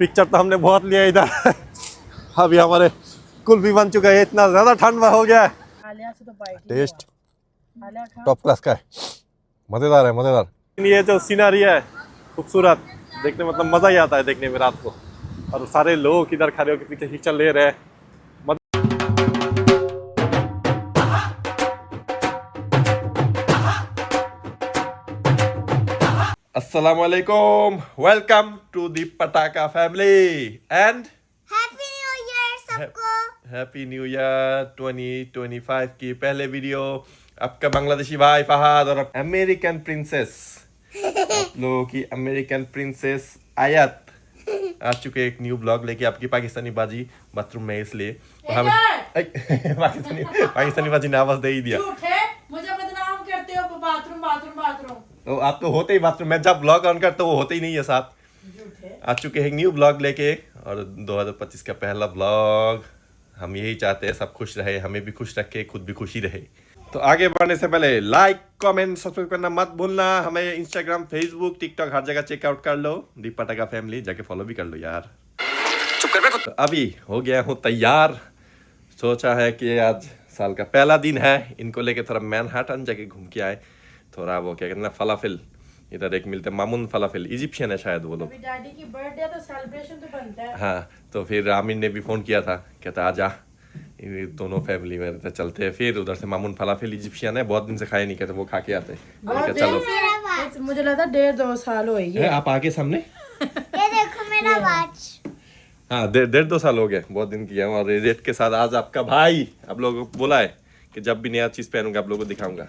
Picture तो हमने बहुत लिया इधर। अभी हमारे कुल्फी बन चुका है, इतना ज़्यादा ठंडा हो गया है। टेस्ट टॉप क्लास का है, मज़ेदार है मज़ेदार। ये जो सीनरी है खूबसूरत, देखने मतलब मज़ा ही आता है देखने में रात को। और सारे लोग इधर खड़े होकर पीछे पिक्चर ले रहे हैं। Assalamualaikum, welcome to the Pataka family and happy new year सबको। हैप्पी न्यू ईयर 2025 की पहले वीडियो। आपका बांग्लादेशी भाई फहाद और अमेरिकन प्रिंसेस, आप लोगों की अमेरिकन प्रिंसेस आयत आ चुके एक न्यू ब्लॉग लेके। आपकी पाकिस्तानी बाजी बाथरूम में, इसलिए हमें पाकिस्तानी बाजी ने आवाज दे ही दिया। मुझे बदनाम करते हो, बाथरूम बाथरूम बाथरूम। तो आप तो होते ही बाथरूम में, जब ब्लॉग ऑन करते हो वो होते ही नहीं है साथ। आ चुके हैं न्यू ब्लॉग लेके और 2025 का पहला ब्लॉग। हम यही चाहते हैं सब खुश रहे, हमें भी खुश रखे, खुद भी खुशी रहे। तो आगे बढ़ने से पहले लाइक कमेंट सब्सक्राइब करना मत भूलना। हमें इंस्टाग्राम फेसबुक टिकटॉक हर जगह चेकआउट कर लो, दी पटाखा फैमिली, जाके फॉलो भी कर लो यार। तो अभी हो गया हूँ तैयार। सोचा है कि आज साल का पहला दिन है, इनको लेके थोड़ा मैनहट्टन जाके घूम के आए। थोड़ा वो क्या कहते हैं फलाफिल, इधर एक मिलते मामून फलाफिल, इजिप्शियन है शायद वो लोग। डैडी की बर्थडे तो सेलिब्रेशन तो बनता है। हाँ, तो फिर आमिर ने भी फोन किया था, कहता आजा, ये दोनों फैमिली में तो चलते हैं। फिर उधर से मामून फलाफिल इजिप्शियन है, बहुत दिन से खाए नहीं, कहते वो खा के आते। चलो मुझे लगता 1.5-2 साल हो गए। आप आगे सामने, ये देखो मेरा वॉच। हाँ 1.5-2 साल हो गए, बहुत दिन किया। और रेड के साथ आज आपका भाई आप लोगों को बोला है कि जब भी नया चीज पहनूंगा आप लोगों को दिखाऊंगा।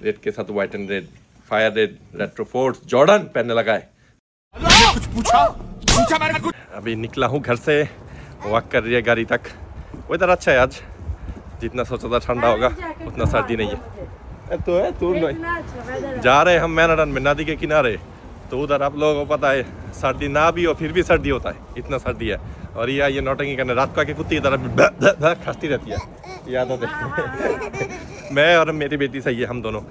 रेड के साथ white and red, fire red, retro force Jordan पहनने लगा है। कुछ पूछा मैंने कुछ। अभी निकला हूँ घर से, वॉक कर रही है गाड़ी तक। वेदर अच्छा है आज, जितना सोचा था ठंडा होगा उतना सर्दी नहीं है। तो है तू जा रहे हम मैनहट्टन में, नदी के किनारे। तो उधर आप लोगों को पता है सर्दी ना भी हो फिर भी सर्दी होता है, इतना सर्दी है। और ये नौटंकी करने रात को आके कुत्ती इधर खसती रहती है, याद होते। मैं और मेरी बेटी सही है, हम दोनों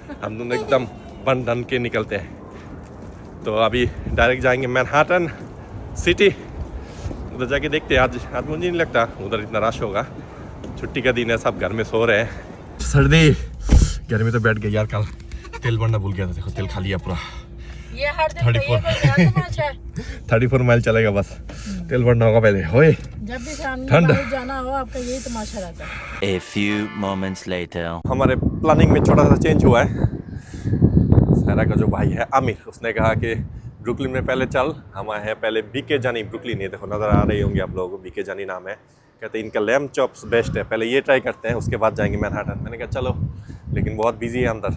एकदम बन ढन के निकलते हैं। तो अभी डायरेक्ट जाएंगे मैनहट्टन सिटी, उधर जाके देखते हैं। आज मुझे नहीं लगता उधर इतना रश होगा, छुट्टी का दिन है, सब घर में सो रहे हैं। सर्दी गर्मी तो बैठ गई यार। कल तेल भरना भूल गया था, देखो तेल खा लिया पूरा। ये हर दिन 34 माइल चलेगा बस, तेल भरना होगा पहले। होए जब भी सामने ठंड जाना हो आपका यही तमाशा रहता है। A few moments later. हमारे प्लानिंग में छोटा सा चेंज हुआ है। सारा का जो भाई है आमिर, उसने कहा कि ब्रुकलिन में पहले चल, हम आए हैं पहले बीके जानी ब्रुकलिन। ये देखो नज़र आ रही होंगी आप लोगों को, बीके जानी नाम है। कहते हैं इनका लैम चॉप्स बेस्ट है, पहले ये ट्राई करते हैं उसके बाद जाएंगे मैनहट्टन। मैंने कहा चलो, लेकिन बहुत बिजी है अंदर।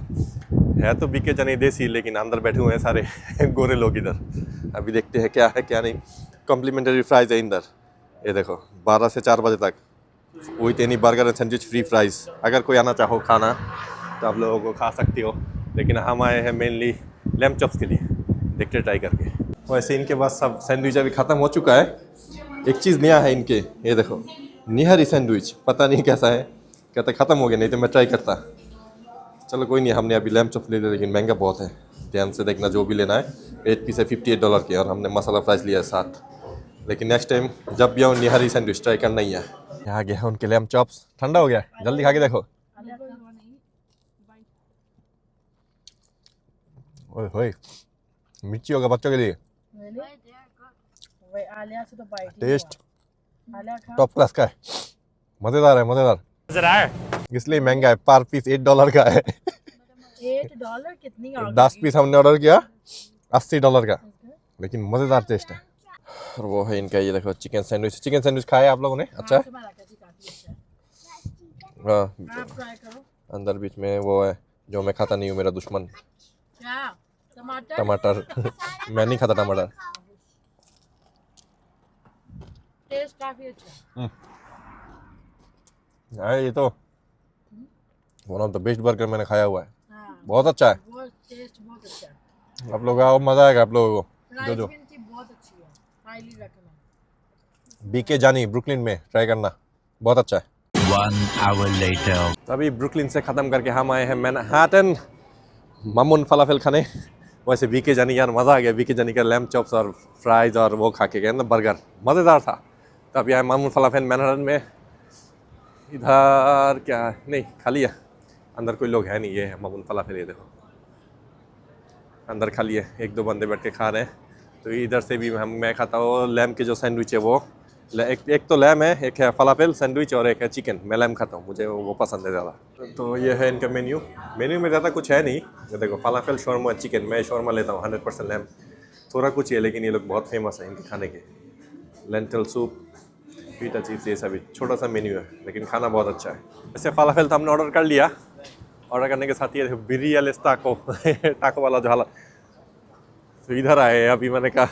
है तो बीके जानी देसी, लेकिन अंदर बैठे हुए हैं सारे गोरे लोग इधर। अभी देखते हैं क्या है क्या नहीं। कॉम्प्लीमेंट्री फ्राइज है इधर, ये देखो 12 से 4 बजे तक। With any burger and sandwich free fries. अगर कोई आना चाहो खाना तो आप लोगों को खा सकती हो, लेकिन हम आए हैं मेनली लैम चॉप्स के लिए, देखते ट्राई करके। वैसे इनके पास सब सैंडविच अभी ख़त्म हो चुका है। एक चीज़ नया है इनके, ये देखो निहरी सैंडविच, पता नहीं कैसा है, कहते ख़त्म हो गया, नहीं तो मैं ट्राई करता। चलो कोई नहीं, हमने अभी लैम चॉप्स ले लिया, लेकिन महंगा बहुत है। ध्यान से देखना जो भी लेना है। 8 पीस है $58 के, और हमने मसाला फ्राइज लिया है 7। लेकिन नेक्स्ट टाइम जब भी आऊँ निहरी सैंडविच ट्राई करना ही है। यहाँ गया है उनके लैम चॉप्स, ठंडा हो गया, जल्दी खा के देखो। ओए होए, मिर्ची होगा बच्चों के लिए। टेस्ट टॉप क्लास का है, मज़ेदार है मज़ेदार। इसलिए महंगा है, पर पीस $8 का है। $8 कितनी 10 पीस हमने ऑर्डर किया $80 का, लेकिन मज़ेदार टेस्ट है। और वो है इनका, ये देखो चिकन सैंडविच। चिकन सैंडविच खाया आप लोगों ने? अच्छा है। हाँ, अंदर बीच में वो है जो मैं खाता नहीं हूँ, मेरा दुश्मन, टमाटर। मैं नहीं खाता टमाटर। टेस्ट काफी अच्छा है। ये तो one of the best burger मैंने खाया हुआ है। बहुत अच्छा है, टेस्ट बहुत अच्छा है। आप लोग आओ, मज़ा आएगा आप लोगों को। जो बहुत अच्छी है, हाईली रेकमेंड। बीके जानी ब्रुकलिन में ट्राई करना, बहुत अच्छा है। 1 hour later. तो अभी ब्रुकलिन से ख़त्म करके हम आए हैं मैनहट्टन मामून फलाफल खाने। वैसे बीके जानी यार मज़ा आ गया। बीके जानी का लैम्प चॉप्स और फ्राइज़ और वो खा के गए ना, बर्गर मज़ेदार था। तो अब यहाँ मामून फलाफेल मैनहटन में। इधर क्या नहीं खाली है, अंदर कोई लोग है नहीं। ये है मामून फलाफेल, ये देखो अंदर खाली है, एक दो बंदे बैठ के खा रहे हैं। तो इधर से भी मैं खाता हूँ लैम के जो सैंडविच है वो, एक तो लैम है, एक है फलाफेल सैंडविच और एक है चिकन। मैं लैम खाता हूँ, मुझे वो पसंद है ज़्यादा। तो ये है इनका मेन्यू में ज़्यादा कुछ है नहीं। ये देखो फलाफेल शौरमा चिकन, मैं शौरमा लेता हूँ 100% लैम। थोड़ा कुछ है लेकिन ये लोग बहुत फेमस है इनके खाने के। लेंटल सूप, पीटा चिप्स, ये सभी छोटा सा मेन्यू है लेकिन खाना बहुत अच्छा है। वैसे फलाफेल तो हमने ऑर्डर कर लिया। ऑर्डर करने के साथ ये देखो बिरियालेस टाको टाको वाला जो हाल। तो इधर आए अभी, मैंने कहा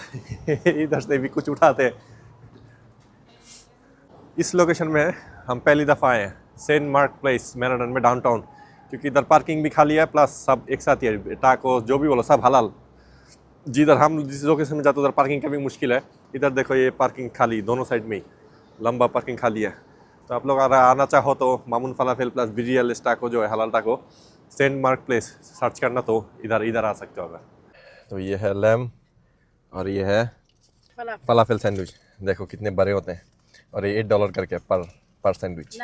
इधर से भी कुछ उठाते हैं। इस लोकेशन में हम पहली दफ़ा आए हैं, सेंट मार्क प्लेस मैनहटन में डाउनटाउन, क्योंकि इधर पार्किंग भी खाली है प्लस सब एक साथ ही है। टाको जो भी बोलो सब हलाल। जिधर हम जिस लोकेशन में जाते उधर पार्किंग का भी मुश्किल है। इधर देखो ये पार्किंग खाली, दोनों साइड में ही लंबा पार्किंग खाली है। तो आप लोग आना चाहो तो मामून फलाफेल प्लस बिरियालेस टाको जो है हलाल टाको, सेंट मार्क प्लेस सर्च करना तो इधर आ सकते हो अगर। तो ये है लैम और ये है फलाफेल सैंडविच। देखो कितने बड़े होते हैं और ये $8 करके पर सैंडविच।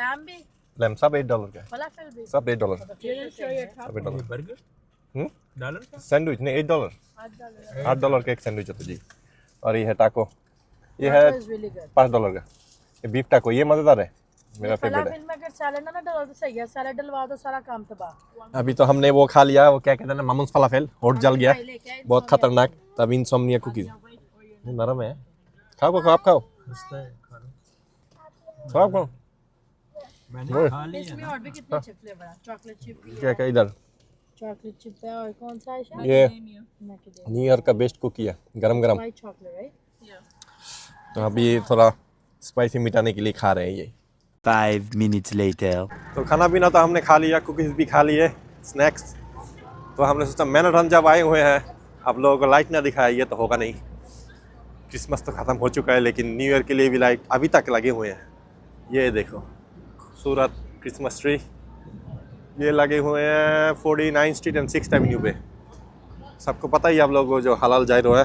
लैम सब $8 का, फलाफेल भी सब $8। सब $8 सैंडविच नहीं, $8 $8 का एक सैंडविच होता है जी। और ये है टाको, ये है $5 का। ये बीफ टाको, ये मज़ेदार है, मेरा फेवरेट है। फलाफेल में अगर सैलेड ना डालो तो सही है, सैलेड डलवा दो सारा काम तबाह। अभी तो हमने वो खा लिया, वो क्या कहते हैं ना, मामून फलाफेल, होठ जल गया बहुत खतरनाक। तब इंसोम्निया कुकीज नरम है, खाओ आप खाओ खाओ। इसमें और भी कितने अच्छे फ्लेवर हैं। चॉकलेट चिप भी क्या क्या इधर चॉकलेट चिप है और कौन सा है ये न्यू ईयर का बेस्ट कुकी है, गरम गरम। White chocolate right. तो अभी थोड़ा स्पाइसी मिटाने के लिए खा रहे हैं ये। 5 minutes later. तो खाना पीना तो हमने खा लिया, कुकीज़ भी खा लिए, स्नैक्स। तो हमने सोचा मैनहटन जब आए हुए हैं आप लोगों को लाइट ना दिखाया, ये तो होगा नहीं। क्रिसमस तो ख़त्म हो चुका है लेकिन न्यू ईयर के लिए भी लाइट अभी तक लगे हुए हैं। ये देखो खूबसूरत क्रिसमस ट्री, ये लगे हुए हैं 49 स्ट्रीट एंड 6th एवेन्यू पे। सबको पता ही आप लोगों को जो हलाल जायरो है,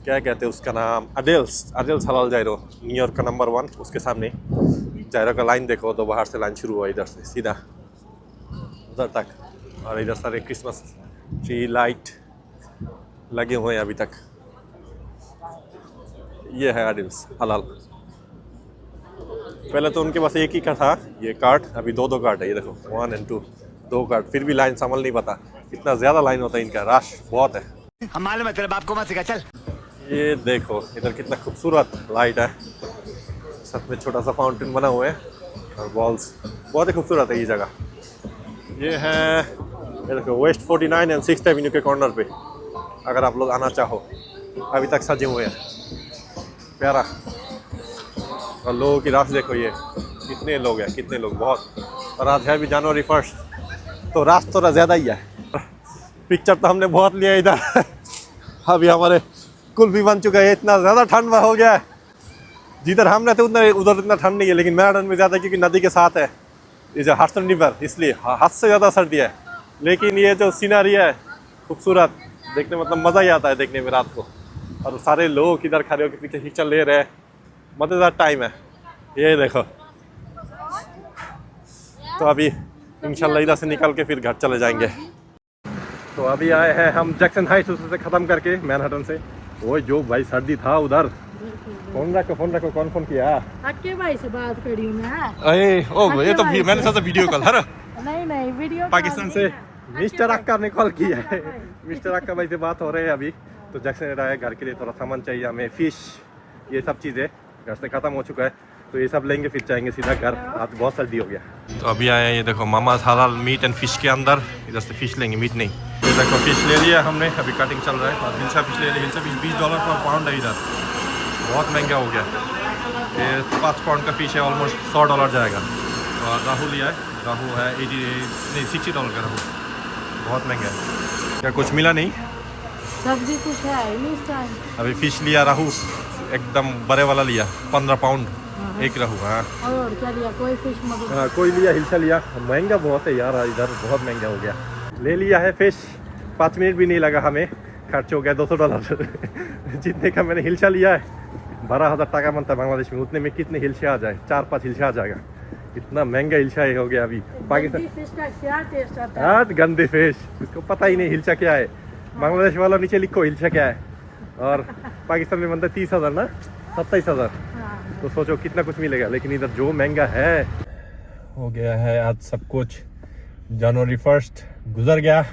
क्या कहते हैं उसका नाम, अडेल्स हलाल जायरो, न्यूयॉर्क का नंबर 1, उसके सामने जायरो का लाइन देखो तो बाहर से लाइन शुरू हुआ इधर से सीधा उधर तक। और इधर सारे क्रिसमस ट्री लाइट लगे हुए हैं अभी तक। ये है अडेल्स हलाल। पहले तो उनके पास एक ही का था ये कार्ट, अभी 2 कार्ट है। ये देखो 1 और 2, 2 कार्ट, फिर भी लाइन संभल नहीं पाता, इतना ज़्यादा लाइन होता है इनका, रश बहुत है। हम मालूम है तेरे बाप को मत सिखा, चल। ये देखो इधर कितना खूबसूरत लाइट है, साथ में छोटा सा फाउंटेन बना हुआ है और बॉल्स, बहुत ही खूबसूरत है ये जगह। ये है ये देखो वेस्ट 49 एंड 6th एवेन्यू के कॉर्नर पे, अगर आप लोग आना चाहो। अभी तक सजे हुए हैं, प्यारा। और लोगों की राश देखो, ये कितने लोग हैं, कितने लोग, बहुत। और आज है भी जनवरी 1 तो राश थोड़ा ज़्यादा ही है। पिक्चर तो हमने बहुत लिया इधर अभी हमारे कुल भी बन चुका है, इतना ज़्यादा ठंड हो गया है। जिधर हम रहते उधर इतना ठंड नहीं है, लेकिन मैनहटन में ज़्यादा क्योंकि नदी के साथ है ये जो हडसन रिवर, इसलिए हद से ज़्यादा सर्दी है। लेकिन ये जो सीनरी है खूबसूरत, देखने मतलब मज़ा ही आता है देखने में रात को। और सारे लोग इधर खड़े होकर पीछे पिक्चर ले रहे हैं, मज़ेदार टाइम है। ये देखो, तो अभी इंशाल्लाह इधर से निकल के फिर घर चले जाएंगे। तो अभी आए हैं हम जैक्सन हाइट्स से ख़त्म करके मैनहटन से। वो जो भाई सर्दी था उधर, फोन रखो कौन फोन किया? हक्के भाई से बात करी मैं। अरे ओ ये तो मैंने सोचा वीडियो कॉल है। नहीं वीडियो पाकिस्तान से मिस्टर अक्का ने कॉल किया है। मिस्टर अक्का भाई से बात हो रहे हैं अभी। तो जैक्सन आया, घर के लिए थोड़ा सामान चाहिए हमें, फिश, ये सब चीज़ें घर से ख़त्म हो चुका है, तो ये सब लेंगे फिर जाएंगे सीधा घर। आज बहुत सर्दी हो गया। तो अभी आए हैं, ये देखो मामा हलाल मीट एंड फिश के अंदर, इधर से फिश लेंगे, मीट नहीं। ये देखो फिश ले लिया हमने, अभी कटिंग चल रहा है। और हिलसा फिश ले लिया, हिलसा फिश $20 पर पाउंड है इधर, बहुत महंगा हो गया। ये 5 पाउंड का फिश है, ऑलमोस्ट $100 जाएगा। और राहू लिया है, राहू है $60 का राहू, बहुत महंगा है। क्या कुछ मिला नहीं? सब्जी कुछ है नहीं इस टाइम। अभी फिश लिया, राहू एकदम बड़े वाला लिया, 15 पाउंड एक राहू। हाँ, और क्या लिया? कोई फिश मत। हाँ कोई लिया, हिलसा लिया। महंगा बहुत है यार, इधर बहुत महंगा हो गया। ले लिया है फिश 5 मिनट भी नहीं लगा हमें, खर्च हो गया $200 जितने का मैंने हिलचा लिया है 12,000 টাকা बनता है बांग्लादेश में, उतने में कितने हिलचे आ जाए, 4-5 हिलचे आ जाएगा। इतना महंगा हिलचा हो गया अभी पाकिस्तान। फिश का क्या टेस्ट आता है? आज गंदे फिश, उसको पता ही नहीं हिलचा क्या है। बांग्लादेश वालों नीचे लिखो हिलचा क्या है, और पाकिस्तान में बनता है 30,000 ना 27,000। हाँ। तो सोचो कितना कुछ मिलेगा, लेकिन इधर जो महंगा है हो गया है। आज सब कुछ जनवरी 1 गुजर गया,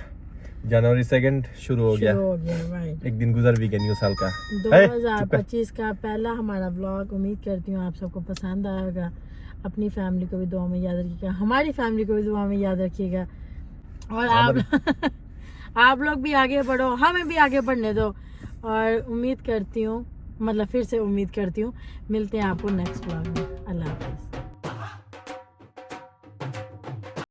जनवरी 2 शुरू हो गया, शुरू हो गया, राइट। एक दिन गुजर भी गया न्यू साल का। है, चुप कर। 2025 का पहला हमारा व्लॉग। उम्मीद करती हूँ आप सबको पसंद आएगा। अपनी फैमिली को भी दुआ में याद रखिएगा, हमारी फैमिली को भी दुआ में याद रखिएगा, और आप लोग भी आगे बढ़ो, हमें भी आगे बढ़ने दो। और उम्मीद करती हूँ, मतलब फिर से उम्मीद करती हूँ मिलते हैं आपको नेक्स्ट व्लॉग में। अल्लाह हाफिज़।